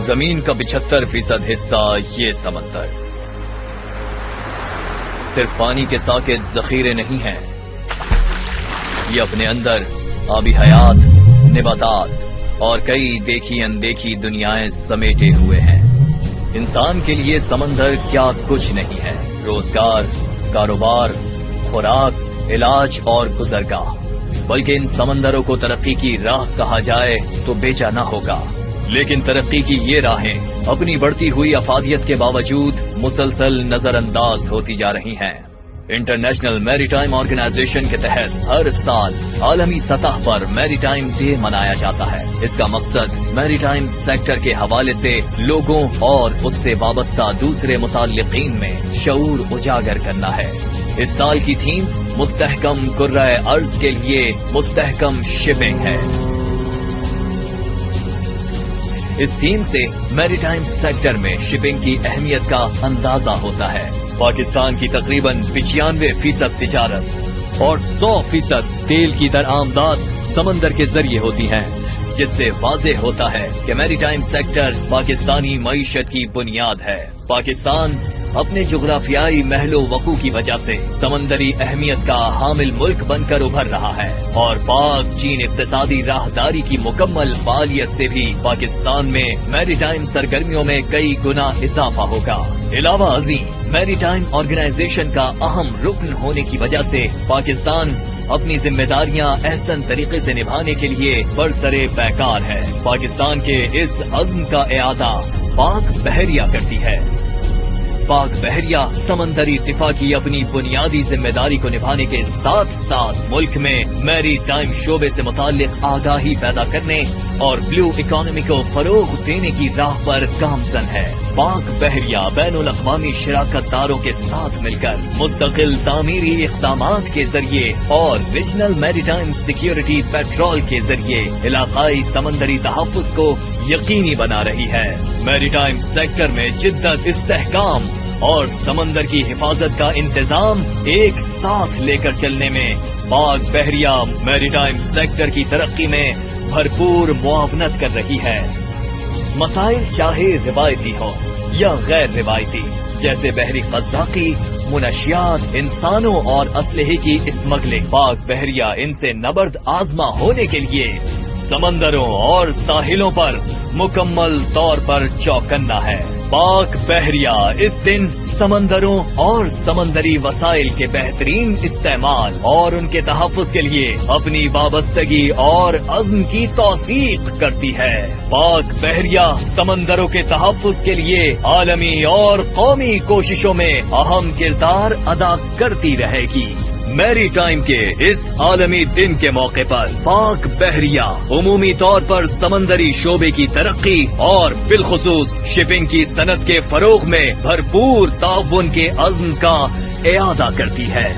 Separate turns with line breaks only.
زمین کا 75% حصہ یہ سمندر صرف پانی کے ساکت ذخیرے نہیں ہیں، یہ اپنے اندر آبی حیات، نباتات اور کئی دیکھی اندیکھی دنیایں سمیٹے ہوئے ہیں۔ انسان کے لیے سمندر کیا کچھ نہیں ہے، روزگار، کاروبار، خوراک، علاج اور گزرگاہ، بلکہ ان سمندروں کو ترقی کی راہ کہا جائے تو بیجا نہ ہوگا۔ لیکن ترقی کی یہ راہیں اپنی بڑھتی ہوئی افادیت کے باوجود مسلسل نظر انداز ہوتی جا رہی ہیں۔ انٹرنیشنل میری ٹائم آرگنائزیشن کے تحت ہر سال عالمی سطح پر میری ٹائم ڈے منایا جاتا ہے۔ اس کا مقصد میری ٹائم سیکٹر کے حوالے سے لوگوں اور اس سے وابستہ دوسرے متعلقین میں شعور اجاگر کرنا ہے۔ اس سال کی تھیم مستحکم کرۂ ارض کے لیے مستحکم شپنگ ہے۔ اس تھیم سے میری ٹائم سیکٹر میں شپنگ کی اہمیت کا اندازہ ہوتا ہے۔ پاکستان کی تقریباً 95% تجارت اور 100% تیل کی درآمدات سمندر کے ذریعے ہوتی ہیں، جس سے واضح ہوتا ہے کہ میری ٹائم سیکٹر پاکستانی معیشت کی بنیاد ہے۔ پاکستان اپنے جغرافیائی محل و وقوع کی وجہ سے سمندری اہمیت کا حامل ملک بن کر ابھر رہا ہے، اور پاک چین اقتصادی راہداری کی مکمل فعالیت سے بھی پاکستان میں میری ٹائم سرگرمیوں میں کئی گنا اضافہ ہوگا۔ علاوہ ازیں میری ٹائم آرگنائزیشن کا اہم رکن ہونے کی وجہ سے پاکستان اپنی ذمہ داریاں احسن طریقے سے نبھانے کے لیے برسرے پیکار ہے۔ پاکستان کے اس عزم کا اعادہ پاک بحریہ کرتی ہے۔ پاک بحریہ سمندری دفاع کی اپنی بنیادی ذمہ داری کو نبھانے کے ساتھ ساتھ ملک میں میری ٹائم شعبے سے متعلق آگاہی پیدا کرنے اور بلو اکانومی کو فروغ دینے کی راہ پر گامزن ہے۔ پاک بحریہ بین الاقوامی شراکت داروں کے ساتھ مل کر مستقل تعمیری اقدامات کے ذریعے اور ریجنل میری ٹائم سیکیورٹی پیٹرول کے ذریعے علاقائی سمندری تحفظ کو یقینی بنا رہی ہے۔ میری ٹائم سیکٹر میں جدت، استحکام اور سمندر کی حفاظت کا انتظام ایک ساتھ لے کر چلنے میں پاک بحریہ میری ٹائم سیکٹر کی ترقی میں بھرپور معاونت کر رہی ہے۔ مسائل چاہے روایتی ہو یا غیر روایتی، جیسے بحری قزاقی، منشیات، انسانوں اور اسلحے کی اسمگلنگ، پاک بحریہ ان سے نبرد آزما ہونے کے لیے سمندروں اور ساحلوں پر مکمل طور پر چوکنا ہے۔ پاک بحریہ اس دن سمندروں اور سمندری وسائل کے بہترین استعمال اور ان کے تحفظ کے لیے اپنی وابستگی اور عزم کی توثیق کرتی ہے۔ پاک بحریہ سمندروں کے تحفظ کے لیے عالمی اور قومی کوششوں میں اہم کردار ادا کرتی رہے گی۔ میری ٹائم کے اس عالمی دن کے موقع پر پاک بحریہ عمومی طور پر سمندری شعبے کی ترقی اور بالخصوص شپنگ کی صنعت کے فروغ میں بھرپور تعاون کے عزم کا اعادہ کرتی ہے۔